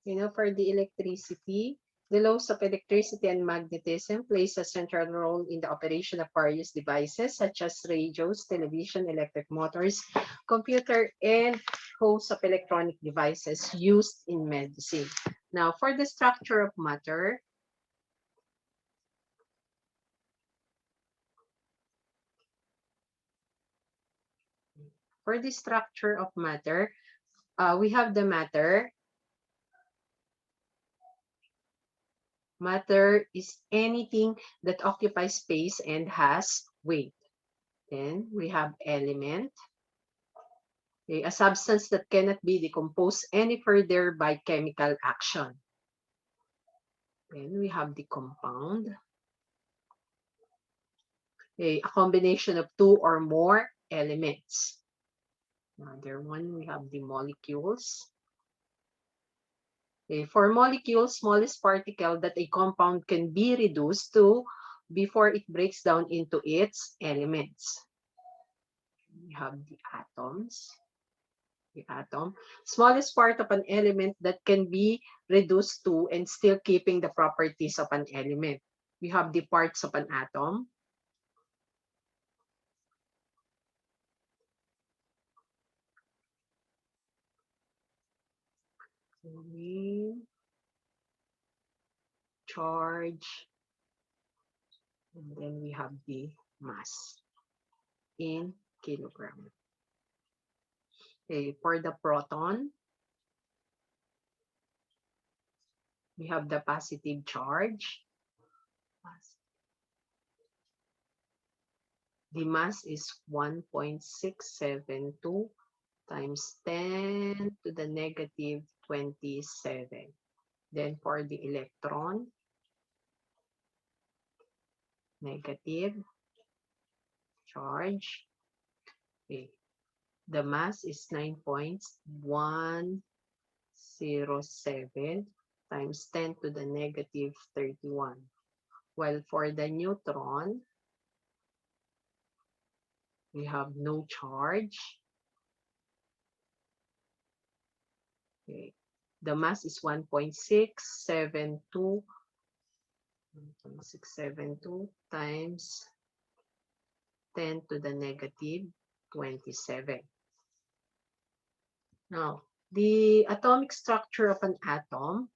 For the electricity, the laws of electricity and magnetism plays a central role in the operation of various devices such as radios, television, electric motors, computer, and host of electronic devices used in medicine. Now, for the structure of matter, we have the matter. Matter is anything that occupies space and has weight. Then we have element, a substance that cannot be decomposed any further by chemical action. Then we have the compound, a combination of two or more elements. Another one, we have the molecules. For molecules, smallest particle that a compound can be reduced to before it breaks down into its elements. We have the atoms. The atom, smallest part of an element that can be reduced to and still keeping the properties of an element. We have the parts of an atom. Charge, and then we have the mass in kilogram. Okay, for the proton, we have the positive charge. The mass is 1.672 times 10 to the negative 27. Then for the electron, negative charge. Okay. The mass is 9.107 times 10 to the negative 31. While for the neutron, we have no charge. Okay. The mass is 1.672 times 10 to the negative 27. Now, the atomic structure of an atom.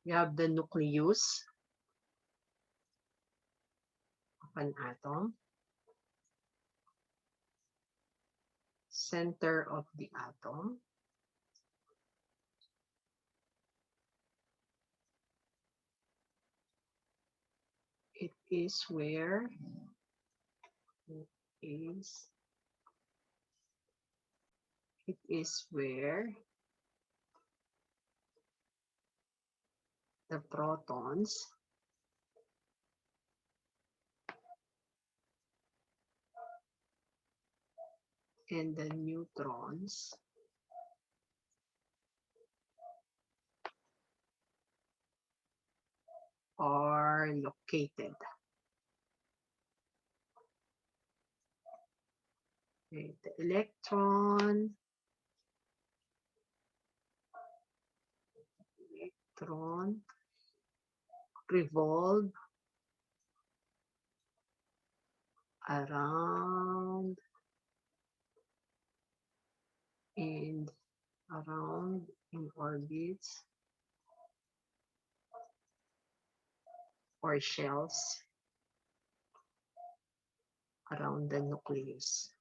We have the nucleus of an atom, center of the atom, it is where the protons and the neutrons are located. Okay, the electron revolve around in orbits or shells around the nucleus.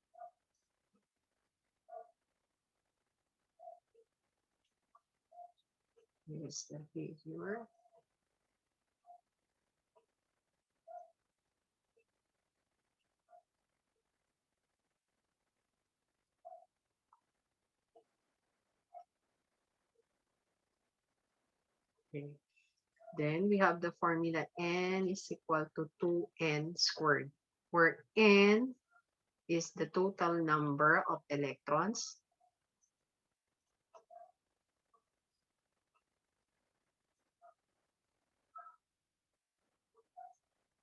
Here's the figure. Okay. Then we have the formula N is equal to 2N squared, where N is the total number of electrons.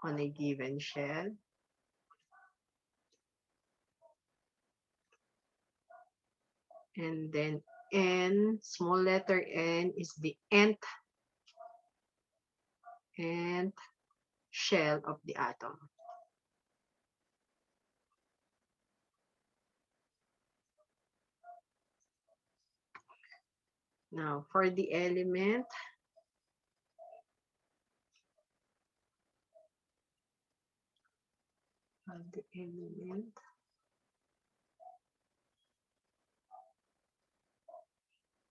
on a given shell. And then N, small letter N is the nth shell of the atom. Now, for the element,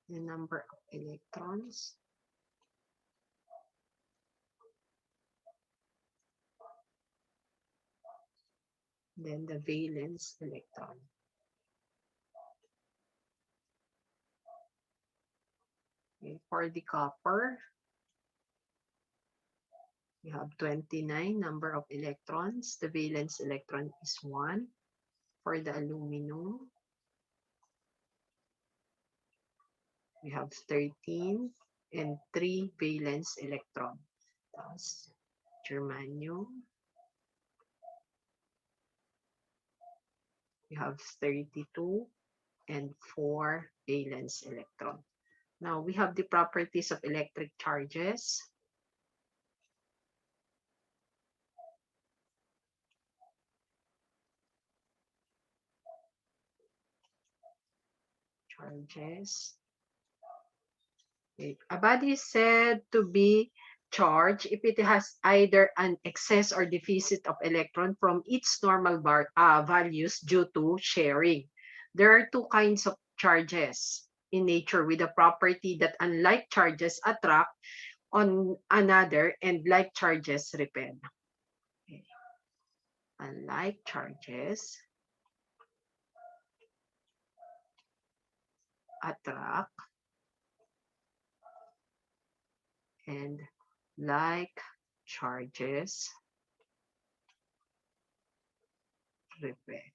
the number of electrons, then the valence electron. Okay, for the copper, we have 29 number of electrons. The valence electron is 1. For the aluminum, we have 13 and 3 valence electron. Thus, germanium, we have 32 and 4 valence electron. Now, we have the properties of electric charges. Okay. A body is said to be charged if it has either an excess or deficit of electron from its normal values due to sharing. There are two kinds of charges in nature with a property that unlike charges attract on another and like charges repel. Okay. Unlike charges attract and like charges repel.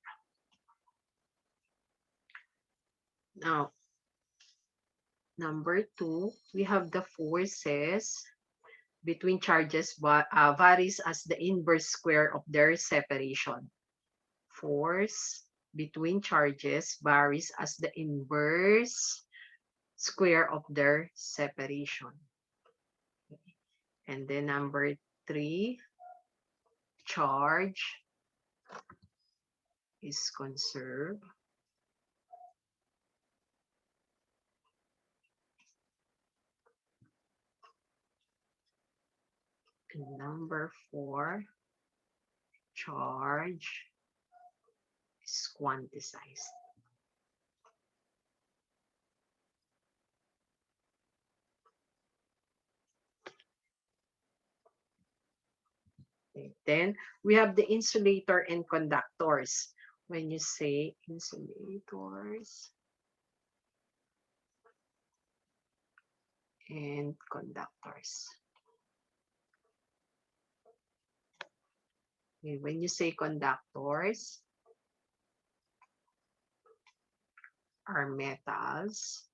Now, number 2, we have the forces between charges varies as the inverse square of their separation. Force between charges varies as the inverse square of their separation. And then number 3, charge is conserved. And number 4, charge is quantized. Okay. Then we have the insulator and conductors. When you say insulators and conductors. Okay. When you say conductors, are metals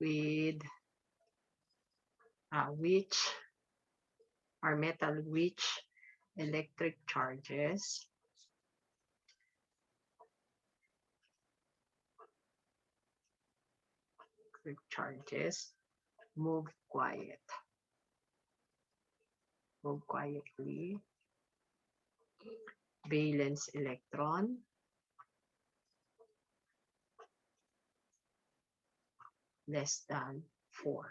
with which electric charges move quietly. Valence electron less than 4.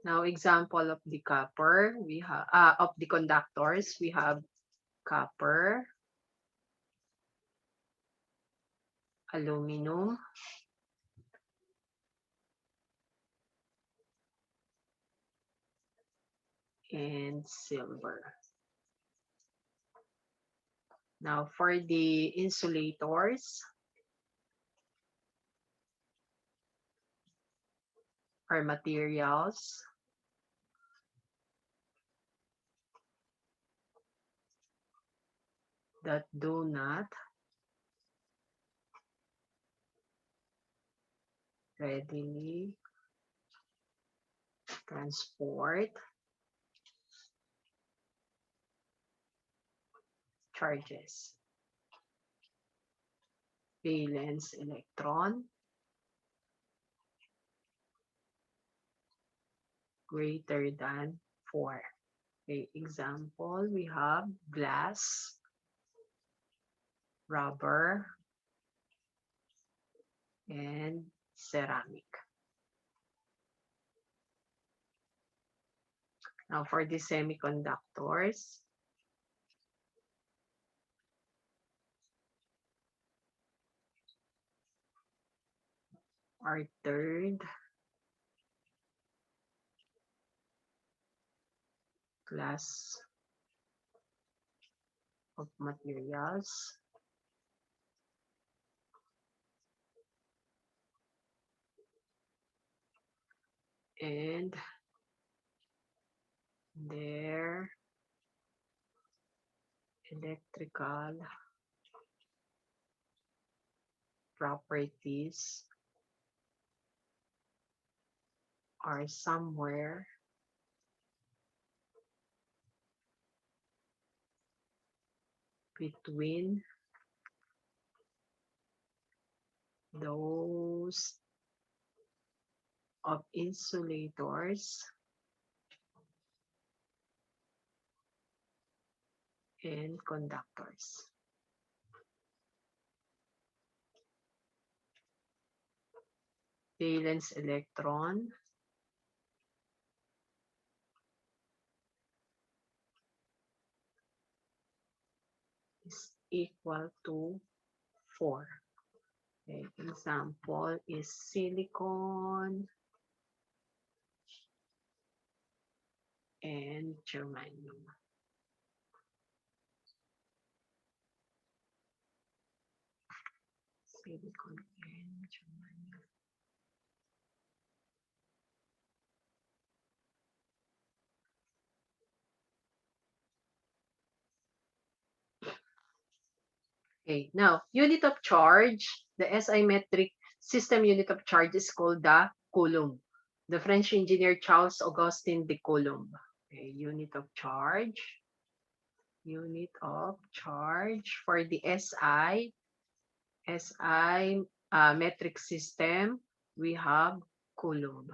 Now, example of the copper, we have of the conductors, we have copper, aluminum, and silver. Now, for the insulators, are materials that do not readily transport charges. Valence electron greater than 4. Okay, example, we have glass, rubber, and ceramic. Now for the semiconductors, our third class of materials and their electrical properties are somewhere between those of insulators and conductors. Valence electron is equal to 4. Okay, example is silicon and germanium. Silicon and germanium. Okay, now, unit of charge, the SI metric system unit of charge is called the coulomb. The French engineer Charles Augustin de Coulomb. Okay, unit of charge for the SI metric system, we have coulomb.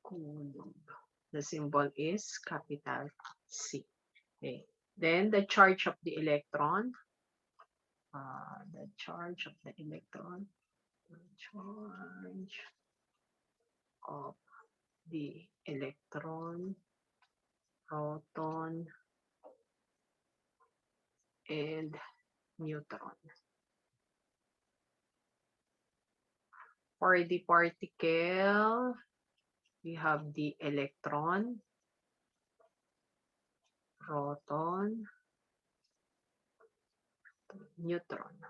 Coulomb. The symbol is capital C. Okay. Then the charge of the electron. The charge of the electron. The charge of the electron, proton, and neutron. For the particle, we have the electron, proton, neutron.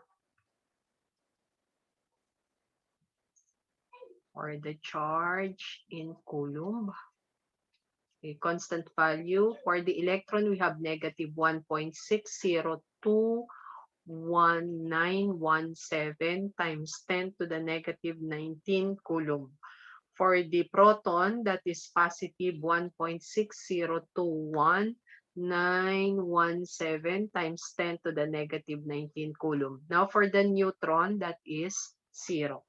For the charge in coulomb, a constant value. For the electron, we have negative 1.6021917 times 10 to the negative 19 coulomb. For the proton, that is positive 1.6021917 times 10 to the negative 19 coulomb. Now for the neutron, that is 0.